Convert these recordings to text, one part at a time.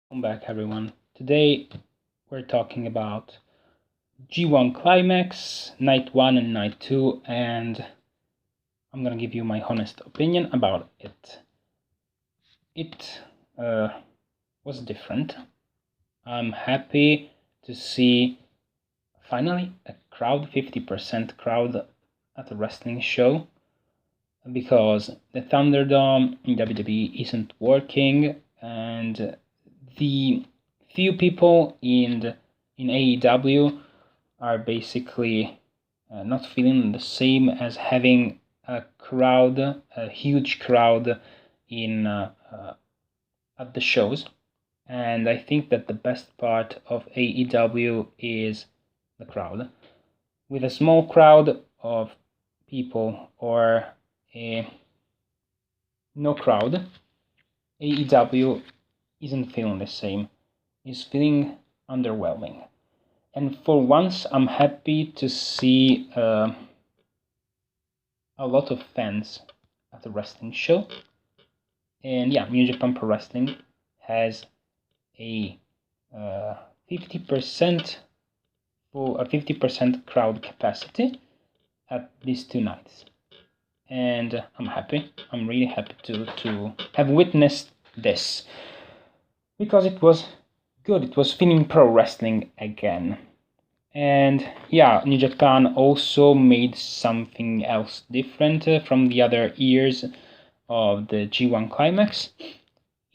Welcome back, everyone. Today we're talking about G1 Climax, Night 1 and Night 2, and I'm gonna give you my honest opinion about it. It was different. I'm happy to see finally a crowd, 50% crowd at a wrestling show, because the Thunderdome in WWE isn't working, and the few people in AEW are basically not feeling the same as having a crowd, a huge crowd in at the shows. And I think that the best part of AEW is the crowd. With a small crowd of people or no crowd, AEW isn't feeling the same. It's feeling underwhelming. And for once, I'm happy to see a lot of fans at the wrestling show. And yeah, New Japan Pro Wrestling has a 50% full, a 50% crowd capacity at these two nights. And I'm happy. I'm really happy to have witnessed this, because it was good. It was feeling pro wrestling again. And yeah, New Japan also made something else different from the other years of the G1 Climax.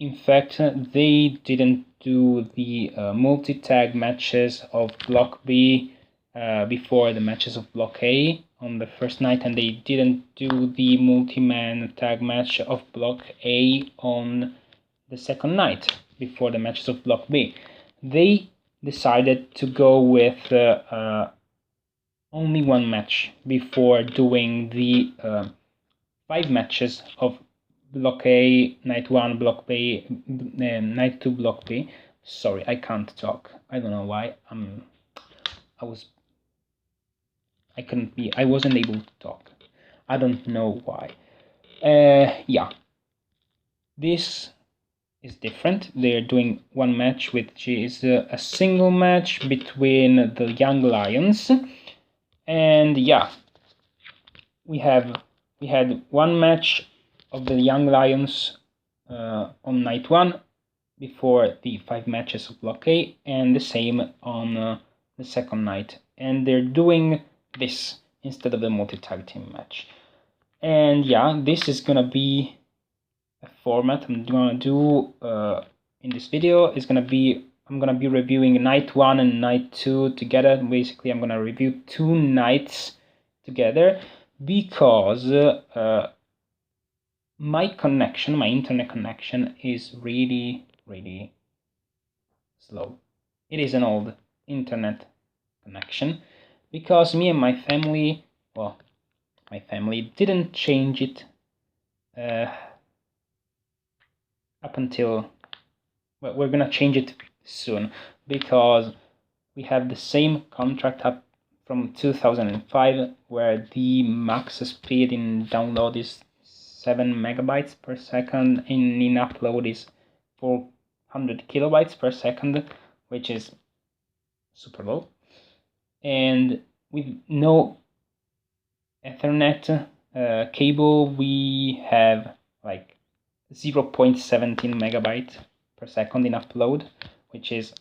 In fact, they didn't do the multi-tag matches of Block B before the matches of Block A on the first night, and they didn't do the multi-man tag match of Block A on the second night before the matches of Block B. They decided to go with only one match before doing the 5 matches of Block A, Night 1, Block B, Night 2, Block B. Sorry, I can't talk. I don't know why. I wasn't able to talk. I don't know why. Yeah. This is different. They're doing one match, which is a single match between the Young Lions. And yeah, we had one match of the Young Lions on night 1 before the 5 matches of Block A, and the same on the second night. And they're doing this instead of the multi-tag team match. And yeah, this is gonna be a format I'm gonna do in this video. I'm gonna be reviewing night 1 and night 2 together. Basically, I'm gonna review 2 nights together, because my internet connection is really slow. It is an old internet connection, because me and my family, well, my family didn't change it up until, well, we're gonna change it soon, because we have the same contract up from 2005, where the max speed in download is 7 megabytes per second, in upload is 400 kilobytes per second, which is super low. And with no Ethernet cable, we have like 0.17 megabytes per second in upload, which is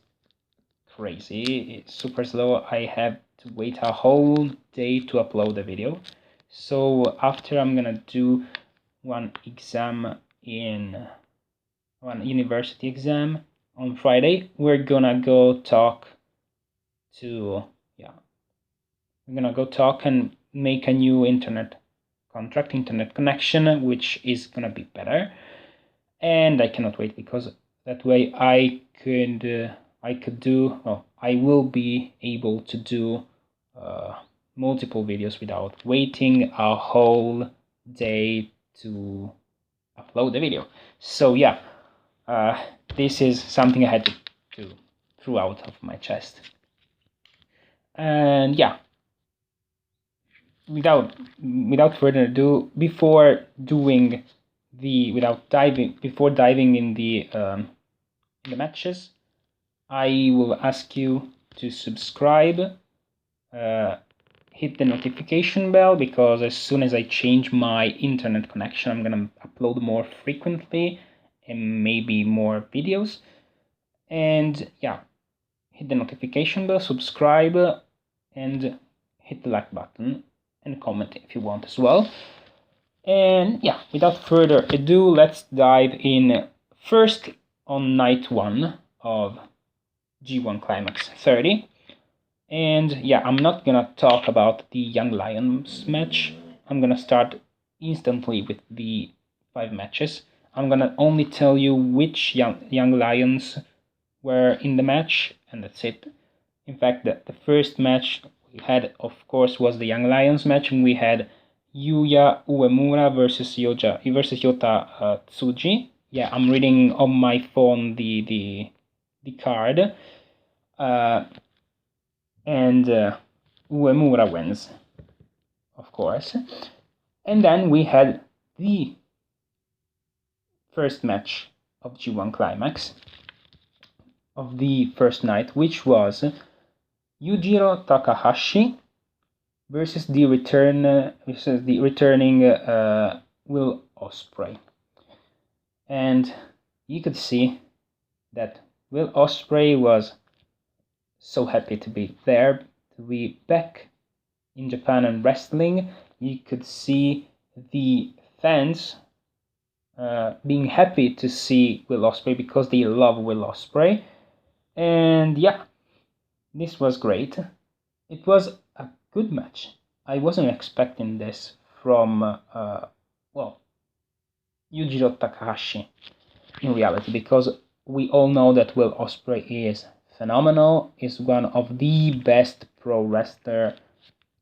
crazy. It's super slow. I have to wait a whole day to upload a video. So after I'm gonna do one university exam on Friday, we're gonna go talk and make a new internet connection, which is gonna be better. And I cannot wait, because that way I will be able to do multiple videos without waiting a whole day to upload the video. So yeah, this is something I had to throw out of my chest. And yeah, without further ado, before diving in the in the matches. I will ask you to subscribe, hit the notification bell, because as soon as I change my internet connection, I'm gonna upload more frequently and maybe more videos. And yeah, hit the notification bell, subscribe, and hit the like button, and comment if you want as well. And yeah, without further ado, let's dive in first on night 1 of G1 Climax 30. And yeah, I'm not gonna talk about the Young Lions match. I'm gonna start instantly with the 5 matches. I'm gonna only tell you which young Lions were in the match, and that's it. In fact, the first match we had, of course, was the Young Lions match, and we had Yuya Uemura versus Yota Tsuji. Yeah, I'm reading on my phone the card. And Uemura wins, of course. And then we had the first match of G1 Climax of the first night, which was Yujiro Takahashi versus the returning Will Ospreay. And you could see that Will Ospreay was so happy to be there, to be back in Japan and wrestling. You could see the fans being happy to see Will Ospreay because they love Will Ospreay. And yeah, this was great. It was a good match. I wasn't expecting this from, Yujiro Takahashi in reality, because we all know that Will Ospreay is phenomenal, is one of the best pro wrestler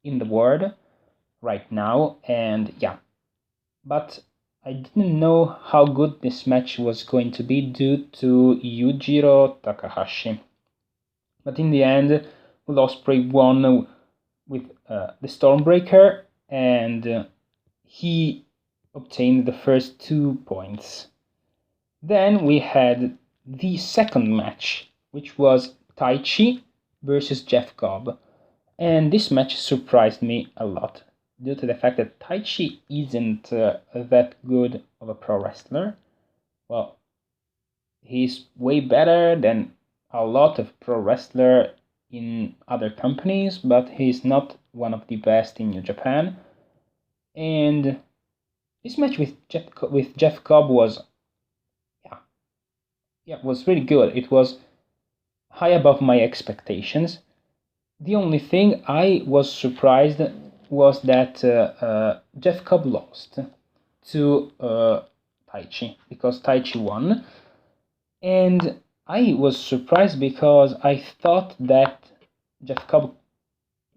in the world right now, and yeah, but I didn't know how good this match was going to be due to Yujiro Takahashi. But in the end, Will Ospreay won with the Stormbreaker, and he obtained the first 2 points. Then we had the second match, which was Taichi versus Jeff Cobb. And this match surprised me a lot, due to the fact that Taichi isn't that good of a pro wrestler. Well, he's way better than a lot of pro wrestler in other companies, but he's not one of the best in New Japan. And this match with Jeff Cobb was, was really good. It was high above my expectations. The only thing I was surprised was that Jeff Cobb lost to Taichi, because Taichi won. And I was surprised because I thought that Jeff Cobb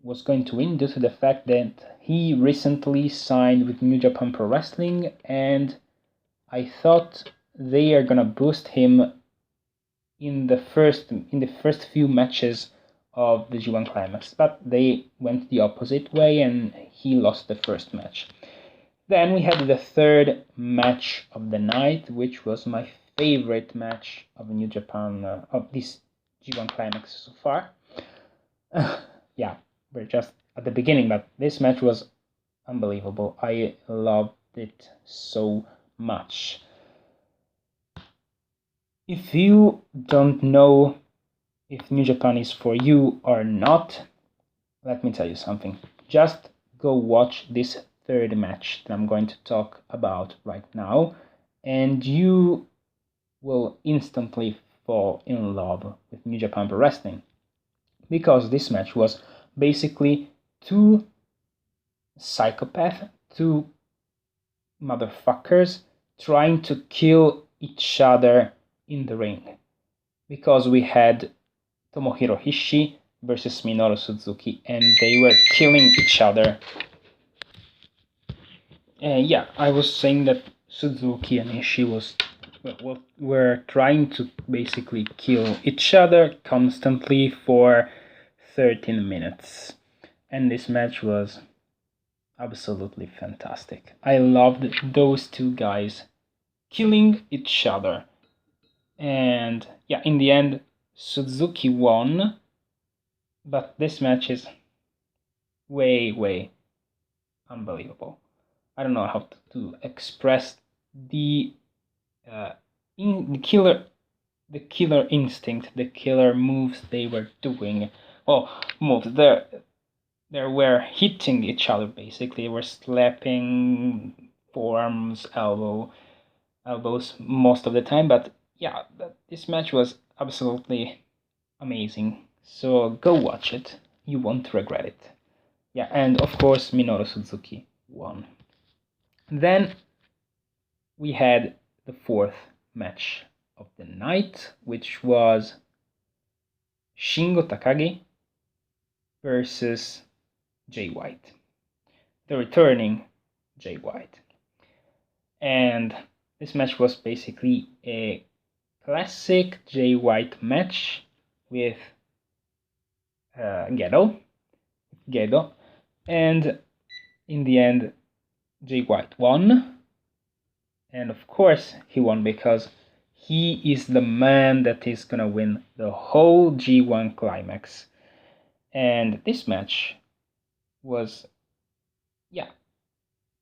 was going to win due to the fact that he recently signed with New Japan Pro Wrestling, and I thought they are gonna boost him in the first few matches of the G1 Climax, but they went the opposite way and he lost the first match. Then we had the third match of the night, which was my favorite match of New Japan, of this G1 Climax so far. Yeah, we're just at the beginning, but this match was unbelievable. I loved it so much. If you don't know if New Japan is for you or not, let me tell you something. Just go watch this third match that I'm going to talk about right now, and you will instantly fall in love with New Japan Pro Wrestling. Because this match was basically two psychopaths, two motherfuckers trying to kill each other in the ring. Because we had Tomohiro Ishii versus Minoru Suzuki, and they were killing each other. Yeah, I was saying that Suzuki and Ishii were trying to basically kill each other constantly for 13 minutes. And this match was absolutely fantastic. I loved those two guys killing each other. And yeah, yeah, in the end, Suzuki won, but this match is way unbelievable. I don't know how to express the killer instinct, the killer moves they were doing. Well, moves they were hitting each other basically. They were slapping forearms, elbows most of the time. But yeah, this match was absolutely amazing. So go watch it. You won't regret it. Yeah, and of course Minoru Suzuki won. Then we had the fourth match of the night, which was Shingo Takagi versus Jay White, the returning Jay White. And this match was basically a classic Jay White match with Gedo, and in the end, Jay White won. And of course, he won because he is the man that is gonna win the whole G1 climax. And this match was, yeah,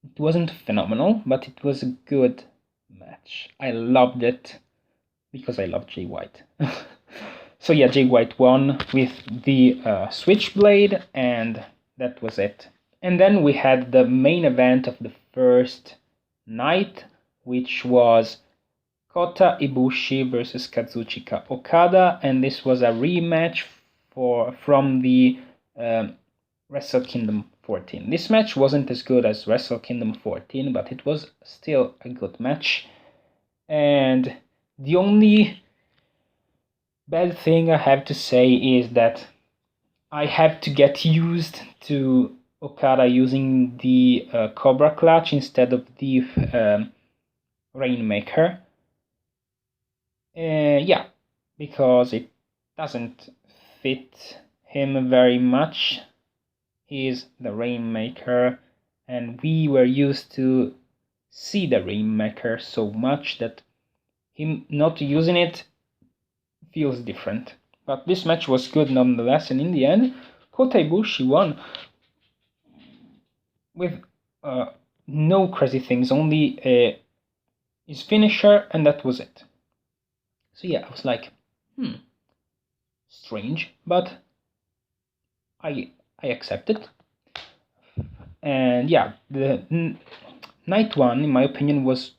it wasn't phenomenal, but it was a good match. I loved it because I love Jay White. So yeah, Jay White won with the Switchblade, and that was it. And then we had the main event of the first night, which was Kota Ibushi versus Kazuchika Okada, and this was a rematch from the Wrestle Kingdom 14. This match wasn't as good as Wrestle Kingdom 14, but it was still a good match. And the only bad thing I have to say is that I have to get used to Okada using the Cobra Clutch instead of the Rainmaker. Yeah, because it doesn't fit him very much. He's the Rainmaker, and we were used to see the Rainmaker so much that him not using it feels different. But this match was good nonetheless, and in the end, Kota Ibushi won with no crazy things, only his finisher, and that was it. So yeah, I was like, strange, but I accept it. And yeah, the night one, in my opinion, was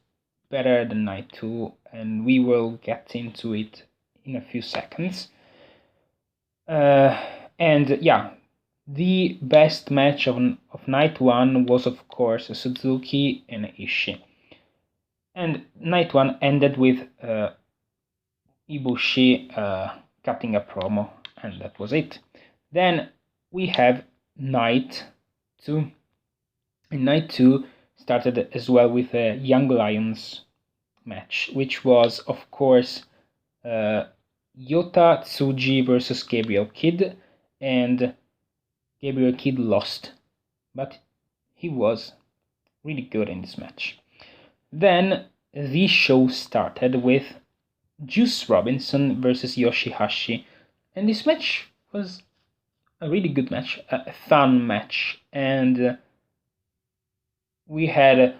better than night two, and we will get into it in a few seconds. And yeah, the best match of night one was of course Suzuki and Ishii. And night one ended with Ibushi cutting a promo, and that was it. Then we have night two. And night two started as well with a Young Lions match, which was of course Yota Tsuji versus Gabriel Kidd, and Gabriel Kidd lost, but he was really good in this match. Then the show started with Juice Robinson versus Yoshihashi, and this match was a really good match, a fun match, and we had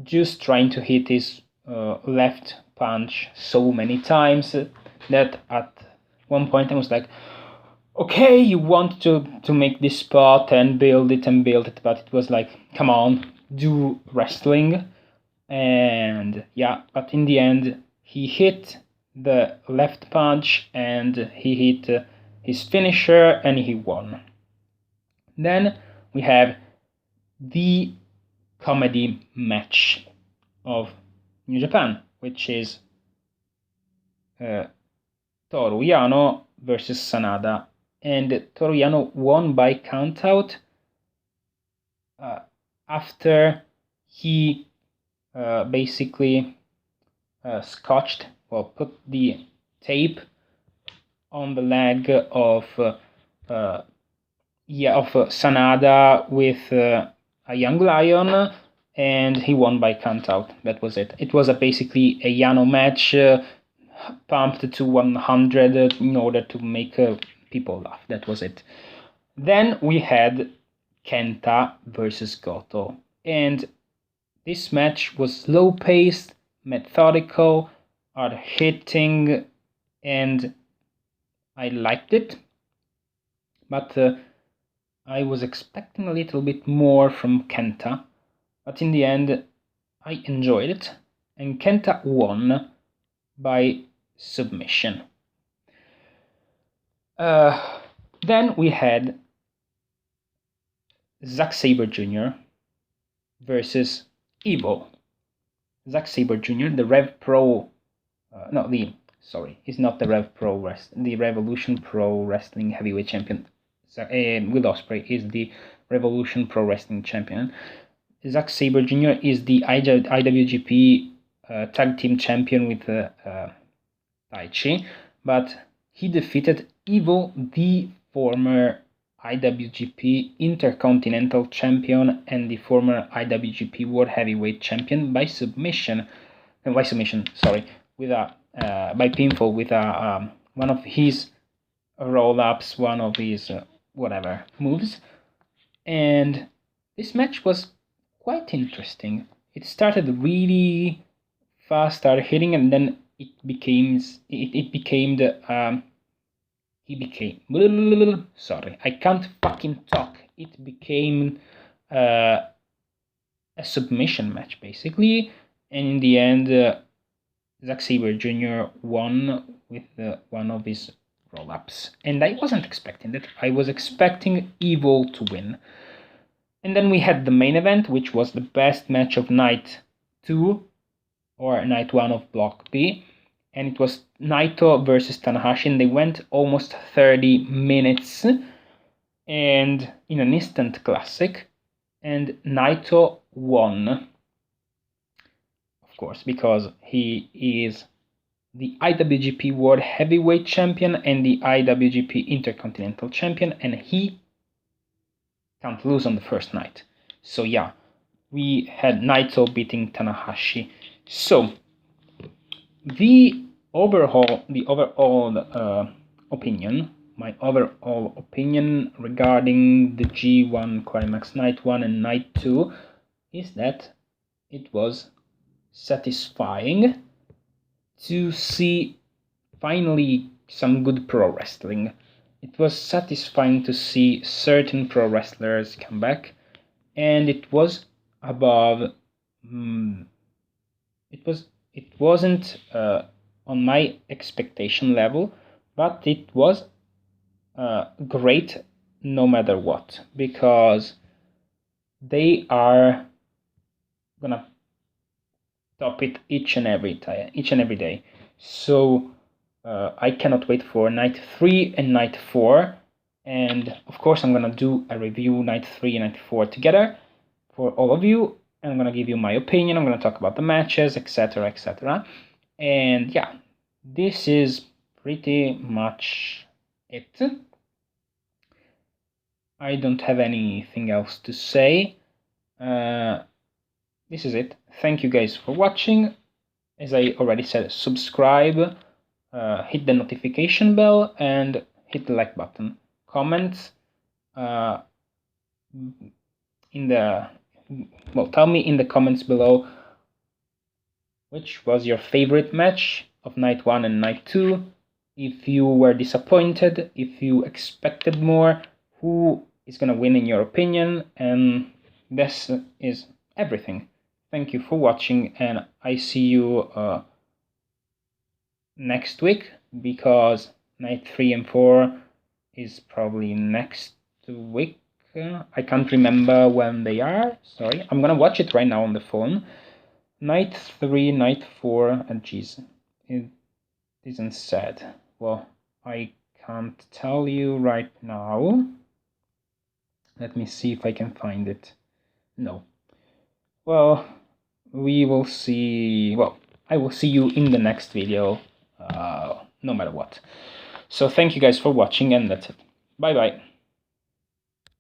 Juice trying to hit his left punch so many times that at one point I was like, okay, you want to make this spot and build it, but it was like, come on, do wrestling. And yeah, but in the end, he hit the left punch and he hit his finisher and he won. Then we have the comedy match of New Japan, which is Toru Yano versus Sanada, and Toru Yano won by countout after he basically put the tape on the leg of Sanada with a Young Lion, and he won by countout. That was it. It was basically a Yano match, pumped to 100 in order to make people laugh. That was it. Then we had Kenta versus Goto, and this match was slow-paced, methodical, hard-hitting, and I liked it. But I was expecting a little bit more from Kenta, but in the end I enjoyed it, and Kenta won by submission. Then we had Zack Sabre Jr. versus Evil. Zack Sabre Jr., the Rev Pro, he's not the Rev Pro the Revolution Pro Wrestling Heavyweight Champion. Will Ospreay is the Revolution Pro Wrestling Champion. Zack Sabre Jr. is the IWGP Tag Team Champion with Taichi, but he defeated Evil, the former IWGP Intercontinental Champion and the former IWGP World Heavyweight Champion by submission. By pinfall with one of his roll-ups, one of his whatever moves. And this match was quite interesting. It started really fast, started hitting, and then he became sorry, I can't fucking talk. It became a submission match basically, and in the end Zack Sabre Jr. won with one of his roll-ups, and I wasn't expecting that. I was expecting Evil to win. And then we had the main event, which was the best match of night 2 or night 1 of Block B, and it was Naito versus Tanahashi, and they went almost 30 minutes and in an instant classic, and Naito won, of course, because he is the IWGP World Heavyweight Champion and the IWGP Intercontinental Champion, and he can't lose on the first night. So yeah, we had Naito beating Tanahashi. So my overall opinion regarding the G1 Climax Night 1 and Night 2 is that it was satisfying to see finally some good pro wrestling. It was satisfying to see certain pro wrestlers come back, and it was above. It wasn't on my expectation level, but it was great no matter what, because they are gonna top it each and every day. So I cannot wait for night 3 and night 4, and of course I'm gonna do a review night 3 and night 4 together for all of you, and I'm gonna give you my opinion. I'm gonna talk about the matches, etc. And yeah, this is pretty much it. I don't have anything else to say. This is it. Thank you guys for watching. As I already said, subscribe, hit the notification bell, and hit the like button. Comment tell me in the comments below which was your favorite match of night 1 and night 2. If you were disappointed, if you expected more, who is gonna win in your opinion, and this is everything. Thank you for watching, and I see you next week, because night 3 and 4 is probably next week. I can't remember when they are. Sorry, I'm gonna watch it right now on the phone. Night 3, night 4, and geez, it isn't said. Well, I can't tell you right now. Let me see if I can find it. No. Well, we will see. Well, I will see you in the next video, no matter what. So thank you guys for watching, and that's it. Bye bye.